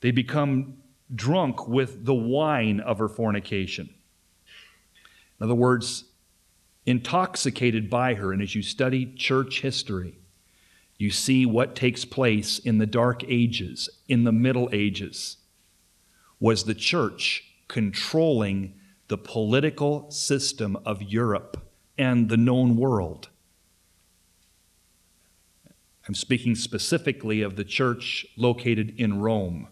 They become drunk with the wine of her fornication. In other words, intoxicated by her. And as you study church history, you see what takes place in the Dark Ages, in the Middle Ages, was the church controlling the political system of Europe and the known world. I'm speaking specifically of the church located in Rome.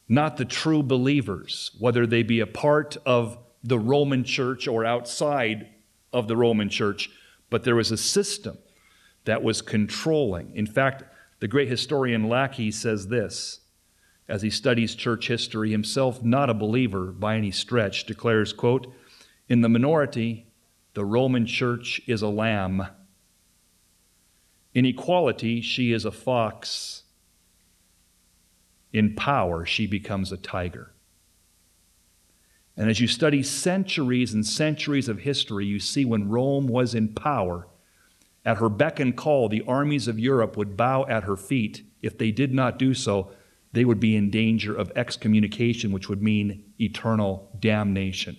Not the true believers, whether they be a part of the Roman church or outside of the Roman church, but there was a system that was controlling. In fact, the great historian Lackey says this, as he studies church history, himself not a believer by any stretch, declares, quote, "In the minority, the Roman church is a lamb. In equality, she is a fox. In power, she becomes a tiger." And as you study centuries and centuries of history, you see when Rome was in power, at her beck and call, the armies of Europe would bow at her feet. If they did not do so, they would be in danger of excommunication, which would mean eternal damnation.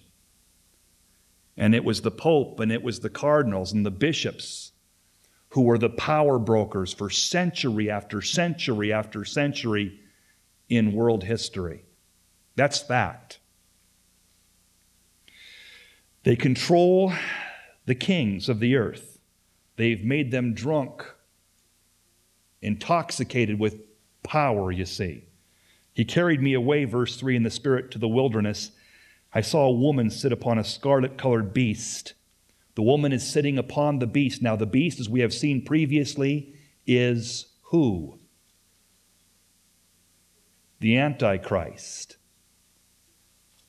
And it was the Pope and it was the cardinals and the bishops who were the power brokers for century after century after century in world history. That's fact. They control the kings of the earth. They've made them drunk, intoxicated with power, you see. He carried me away, verse 3, in the spirit to the wilderness. I saw a woman sit upon a scarlet-colored beast. The woman is sitting upon the beast. Now, the beast, as we have seen previously, is who? The Antichrist.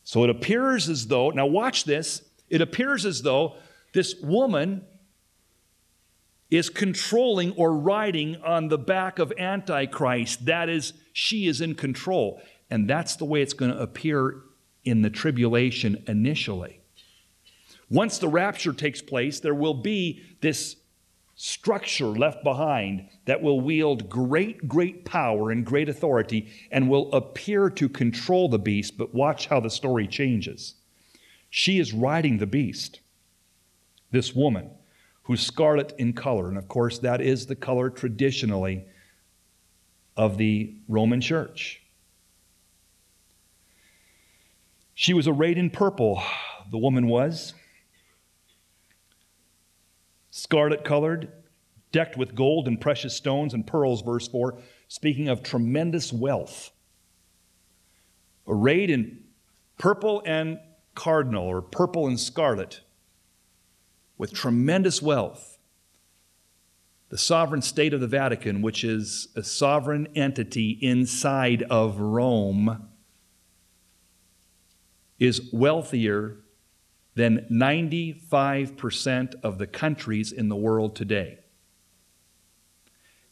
So it appears as though, now watch this, it appears as though this woman is controlling or riding on the back of Antichrist. That is, she is in control. And that's the way it's going to appear in the tribulation initially. Once the rapture takes place, there will be this structure left behind that will wield great power and great authority and will appear to control the beast. But watch how the story changes. She is riding the beast, this woman, who's scarlet in color. And of course, that is the color traditionally of the Roman church. She was arrayed in purple, the woman was. Scarlet colored, decked with gold and precious stones and pearls, verse 4, speaking of tremendous wealth. Arrayed in purple and cardinal, or purple and scarlet, with tremendous wealth. The sovereign state of the Vatican, which is a sovereign entity inside of Rome, is wealthier than 95% of the countries in the world today,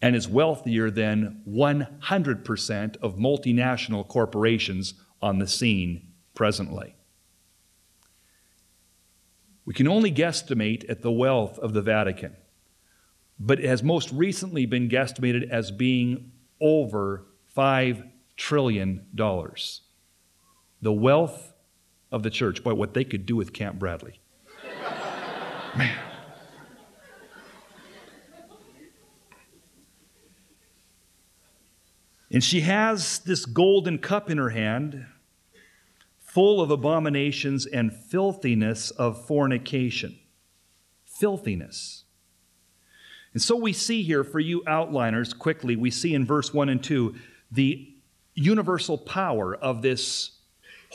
and is wealthier than 100% of multinational corporations on the scene presently. We can only guesstimate at the wealth of the Vatican, but it has most recently been guesstimated as being over $5 trillion. The wealth of the church. Boy, what they could do with Camp Bradley. Man. And she has this golden cup in her hand, full of abominations and filthiness of fornication. Filthiness. And so we see here, for you outliners, quickly, we see in verse 1 and 2, the universal power of this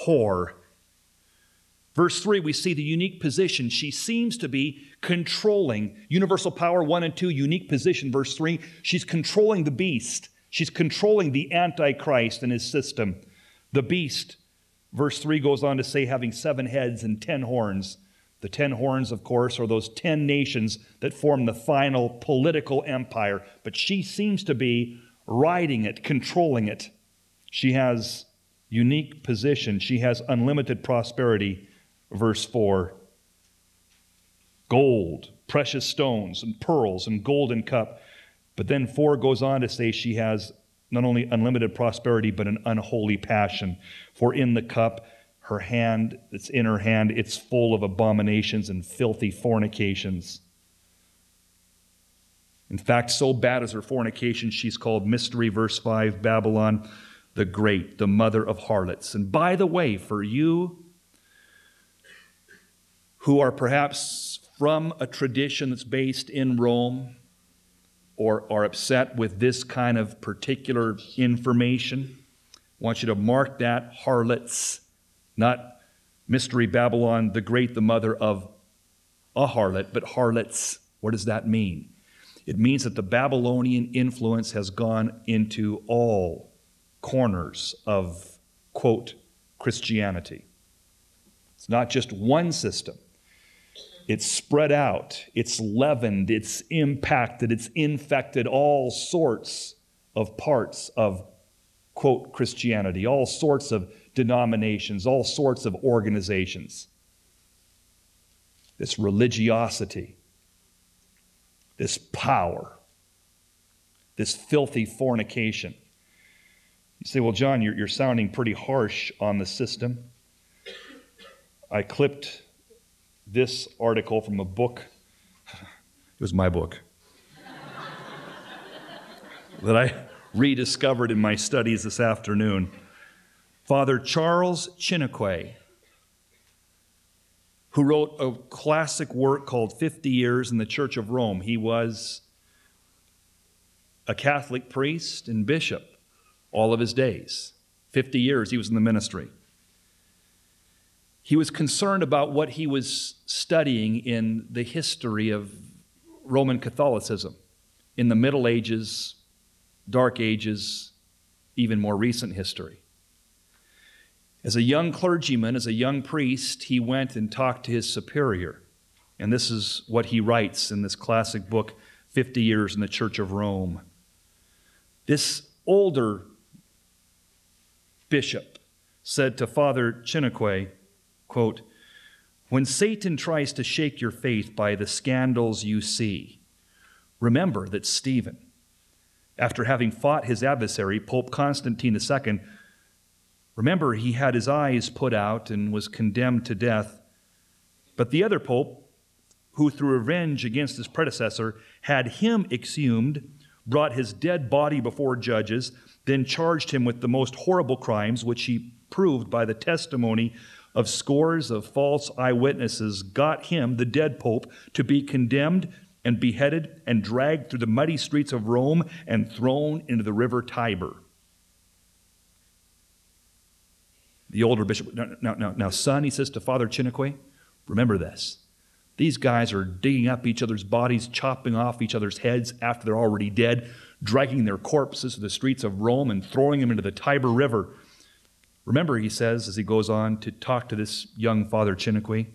whore. Verse 3, we see the unique position. She seems to be controlling. Universal power, 1 and 2, unique position. Verse 3, she's controlling the beast. She's controlling the Antichrist and his system. The beast, verse 3 goes on to say, having 7 heads and 10 horns. The 10 horns, of course, are those 10 nations that form the final political empire. But she seems to be riding it, controlling it. She has unique position. She has unlimited prosperity. Verse 4, gold, precious stones, and pearls, and golden cup. But then 4 goes on to say she has not only unlimited prosperity, but an unholy passion. For in the cup, her hand, it's in her hand, it's full of abominations and filthy fornications. In fact, so bad is her fornication, she's called mystery, verse 5, Babylon the Great, the mother of harlots. And by the way, for you who are perhaps from a tradition that's based in Rome, or are upset with this kind of particular information, I want you to mark that harlots, not mystery Babylon the Great, the mother of a harlot, but harlots. What does that mean? It means that the Babylonian influence has gone into all corners of, quote, Christianity. It's not just one system. It's spread out, it's leavened, it's impacted, it's infected all sorts of parts of, quote, Christianity, all sorts of denominations, all sorts of organizations. This religiosity, this power, this filthy fornication. You say, well, John, you're sounding pretty harsh on the system. I clipped this article from a book. It was my book that I rediscovered in my studies this afternoon. Father Charles Chiniquy, who wrote a classic work called 50 Years in the Church of Rome. He was a Catholic priest and bishop all of his days. 50 years he was in the ministry. He was concerned about what he was studying in the history of Roman Catholicism, in the Middle Ages, Dark Ages, even more recent history. As a young clergyman, as a young priest, he went and talked to his superior. And this is what he writes in this classic book, 50 Years in the Church of Rome. This older bishop said to Father Chiniquy, quote, when Satan tries to shake your faith by the scandals you see, remember that Stephen, after having fought his adversary, Pope Constantine II, remember he had his eyes put out and was condemned to death. But the other pope, who through revenge against his predecessor had him exhumed, brought his dead body before judges, then charged him with the most horrible crimes, which he proved by the testimony of scores of false eyewitnesses, got him, the dead pope, to be condemned and beheaded and dragged through the muddy streets of Rome and thrown into the river Tiber. The older bishop, now, son, he says to Father Chiniquy, remember this. These guys are digging up each other's bodies, chopping off each other's heads after they're already dead, dragging their corpses to the streets of Rome and throwing them into the Tiber River. Remember, he says, as he goes on to talk to this young Father Chiniquy,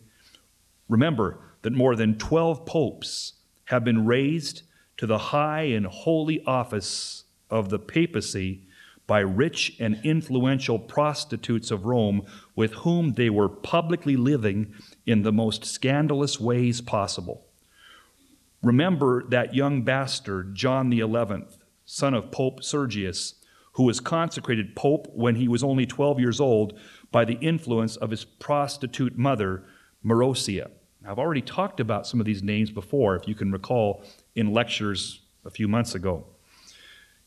remember that more than 12 popes have been raised to the high and holy office of the papacy by rich and influential prostitutes of Rome with whom they were publicly living in the most scandalous ways possible. Remember that young bastard, John the 11th, son of Pope Sergius, who was consecrated pope when he was only 12 years old by the influence of his prostitute mother, Marozia. I've already talked about some of these names before, if you can recall, in lectures a few months ago.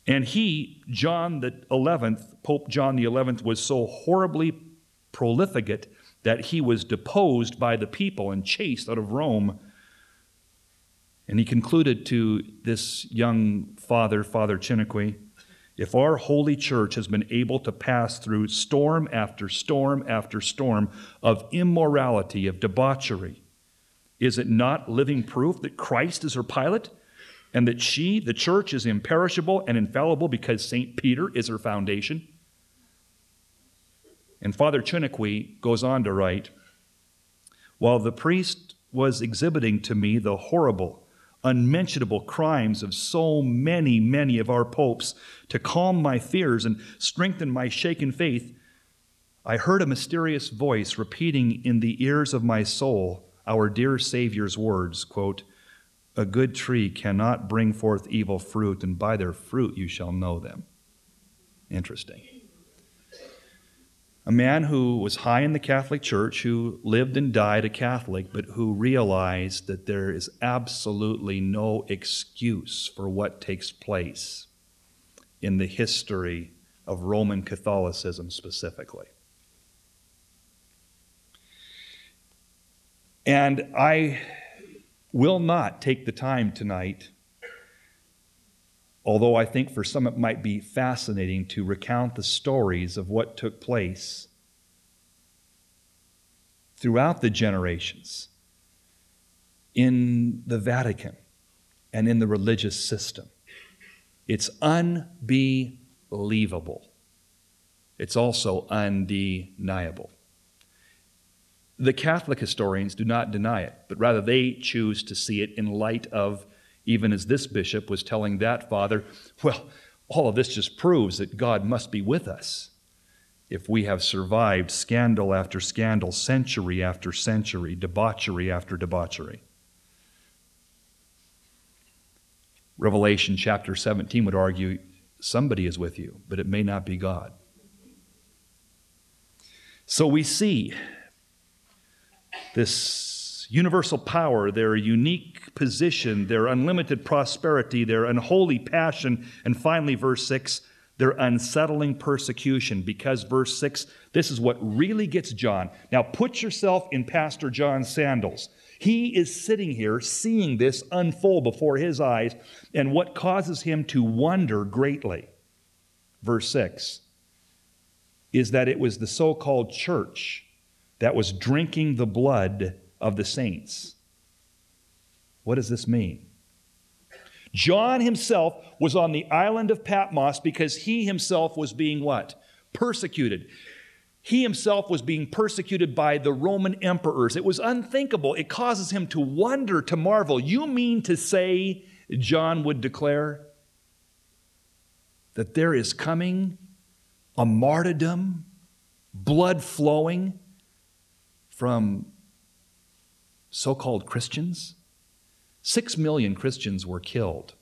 And he, John the 11th, Pope John the 11th, was so horribly profligate that he was deposed by the people and chased out of Rome. And he concluded to this young father, Father Chiniquy, if our holy church has been able to pass through storm after storm after storm of immorality, of debauchery, is it not living proof that Christ is her pilot and that she, the church, is imperishable and infallible because St. Peter is her foundation? And Father Chiniquy goes on to write, while the priest was exhibiting to me the horrible, unmentionable crimes of so many of our popes, to calm my fears and strengthen my shaken faith, I heard a mysterious voice repeating in the ears of my soul our dear Savior's words, quote, a good tree cannot bring forth evil fruit, and by their fruit you shall know them. Interesting. A man who was high in the Catholic Church, who lived and died a Catholic, but who realized that there is absolutely no excuse for what takes place in the history of Roman Catholicism specifically. And I will not take the time tonight, although I think for some it might be fascinating, to recount the stories of what took place throughout the generations in the Vatican and in the religious system. It's unbelievable. It's also undeniable. The Catholic historians do not deny it, but rather they choose to see it in light of, even as this bishop was telling that father, well, all of this just proves that God must be with us if we have survived scandal after scandal, century after century, debauchery after debauchery. Revelation chapter 17 would argue somebody is with you, but it may not be God. So we see this universal power, their unique position, their unlimited prosperity, their unholy passion, and finally, verse 6, their unsettling persecution. Because verse 6, this is what really gets John. Now put yourself in Pastor John's sandals. He is sitting here seeing this unfold before his eyes, and what causes him to wonder greatly, verse 6, is that it was the so-called church that was drinking the blood of the saints. What does this mean? John himself was on the island of Patmos because he himself was being what? Persecuted. He himself was being persecuted by the Roman emperors. It was unthinkable. It causes him to wonder, to marvel. You mean to say, John would declare, that there is coming a martyrdom, blood flowing from so-called Christians? 6 million Christians were killed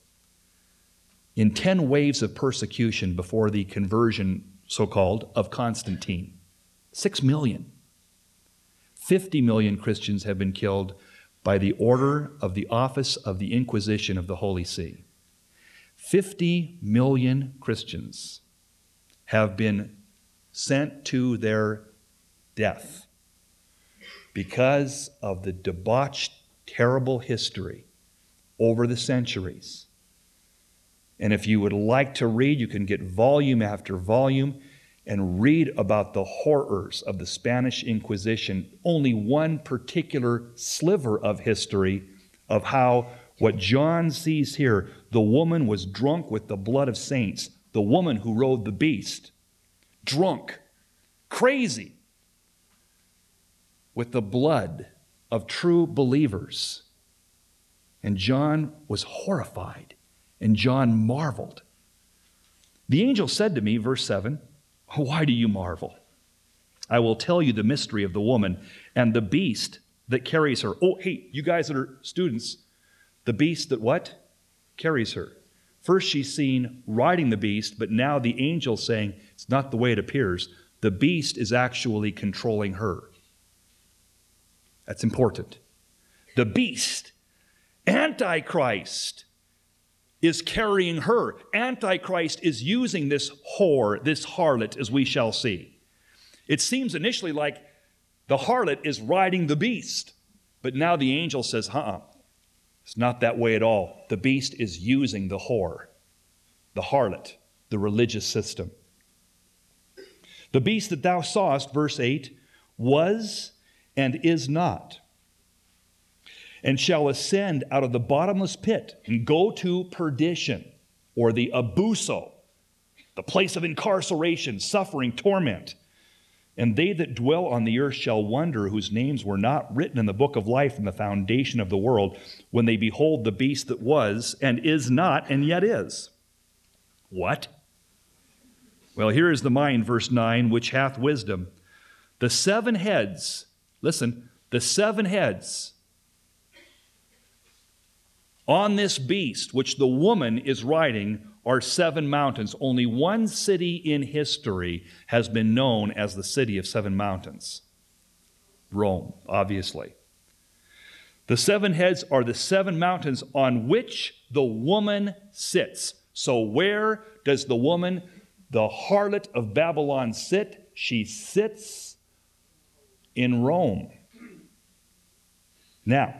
in 10 waves of persecution before the conversion, so-called, of Constantine. 6 million. 50 million Christians have been killed by the order of the office of the Inquisition of the Holy See. 50 million Christians have been sent to their death because of the debauched, terrible history over the centuries. And if you would like to read, you can get volume after volume and read about the horrors of the Spanish Inquisition, only one particular sliver of history of how what John sees here, the woman was drunk with the blood of saints, the woman who rode the beast, drunk, crazy, with the blood of true believers. And John was horrified, and John marveled. The angel said to me, verse 7, why do you marvel? I will tell you the mystery of the woman and the beast that carries her. Oh, hey, you guys that are students, the beast that what? Carries her. First she's seen riding the beast, but now the angel saying it's not the way it appears. The beast is actually controlling her. That's important. The beast, Antichrist, is carrying her. Antichrist is using this whore, this harlot, as we shall see. It seems initially like the harlot is riding the beast, but now the angel says, it's not that way at all. The beast is using the whore, the harlot, the religious system. The beast that thou sawest, verse 8, was and is not, and shall ascend out of the bottomless pit and go to perdition, or the abuso, the place of incarceration, suffering, torment. And they that dwell on the earth shall wonder, whose names were not written in the book of life from the foundation of the world, when they behold the beast that was and is not and yet is. What? Well, here is the mind, verse 9, which hath wisdom. The 7 heads, listen, the 7 heads On this beast, which the woman is riding, are 7 mountains. Only one city in history has been known as the city of 7 mountains. Rome, obviously. The 7 heads are the 7 mountains on which the woman sits. So where does the woman, the harlot of Babylon, sit? She sits in Rome. Now,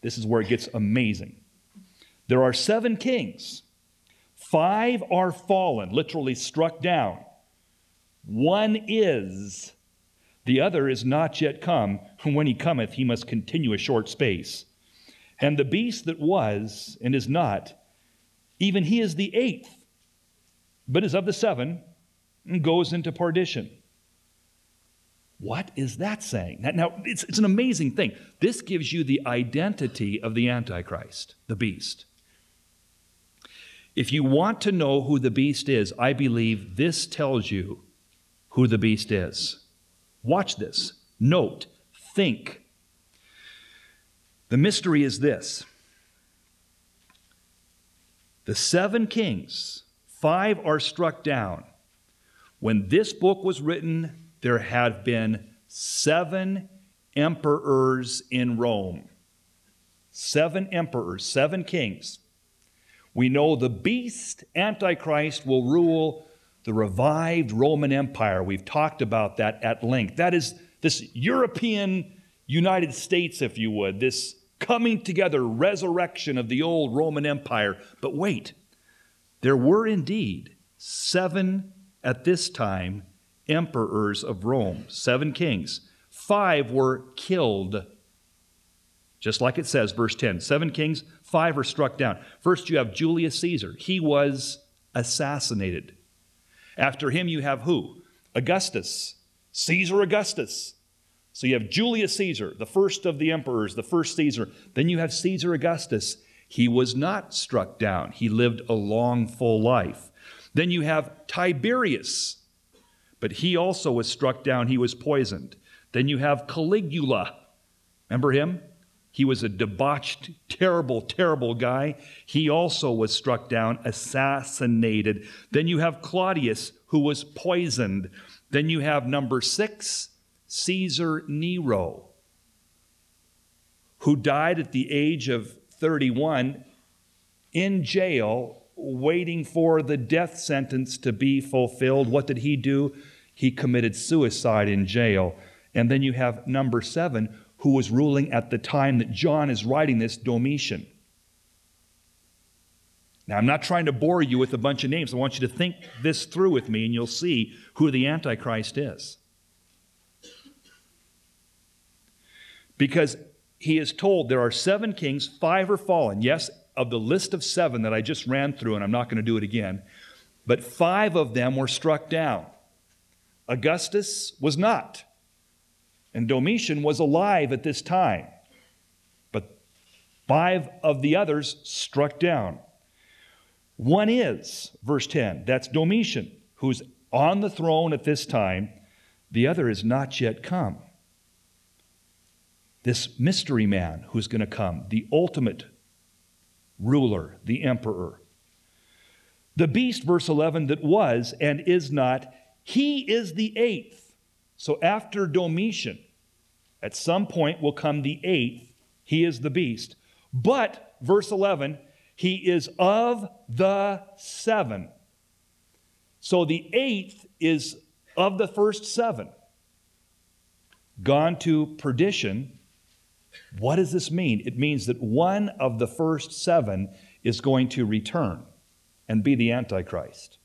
this is where it gets amazing. There are 7 kings. 5 are fallen, literally struck down. 1 is. The other is not yet come. When he cometh, he must continue a short space. And the beast that was and is not, even he is the 8th, but is of the 7, and goes into perdition. What is that saying? Now, it's an amazing thing. This gives you the identity of the Antichrist, the beast. If you want to know who the beast is, I believe this tells you who the beast is. Watch this. Note. Think. The mystery is this. The 7 kings, 5 are struck down. When this book was written, there had been 7 emperors in Rome. 7 emperors, 7 kings. We know the beast, Antichrist, will rule the revived Roman Empire. We've talked about that at length. That is this European United States, if you would, this coming together resurrection of the old Roman Empire. But wait, there were indeed 7 at this time emperors of Rome, 7 kings. 5 were killed. Just like it says, verse 10, 7 kings, 5 are struck down. First you have Julius Caesar. He was assassinated. After him you have who? Augustus. Caesar Augustus. So you have Julius Caesar, the first of the emperors, the first Caesar. Then you have Caesar Augustus. He was not struck down. He lived a long, full life. Then you have Tiberius. But he also was struck down. He was poisoned. Then you have Caligula. Remember him? He was a debauched, terrible, terrible guy. He also was struck down, assassinated. Then you have Claudius, who was poisoned. Then you have number 6, Caesar Nero, who died at the age of 31 in jail, waiting for the death sentence to be fulfilled. What did he do? He committed suicide in jail. And then you have number 7, who was ruling at the time that John is writing this, Domitian. Now, I'm not trying to bore you with a bunch of names. I want you to think this through with me, and you'll see who the Antichrist is. Because he is told there are 7 kings, 5 are fallen. Yes, of the list of 7 that I just ran through, and I'm not going to do it again, but 5 of them were struck down. Augustus was not. And Domitian was alive at this time. But 5 of the others struck down. One is, verse 10, that's Domitian, who's on the throne at this time. The other is not yet come. This mystery man who's going to come, the ultimate ruler, the emperor. The beast, verse 11, that was and is not, he is the 8th. So after Domitian, at some point will come the 8th. He is the beast. But, verse 11, he is of the 7. So the 8th is of the first 7. Gone to perdition. What does this mean? It means that one of the first 7 is going to return and be the Antichrist.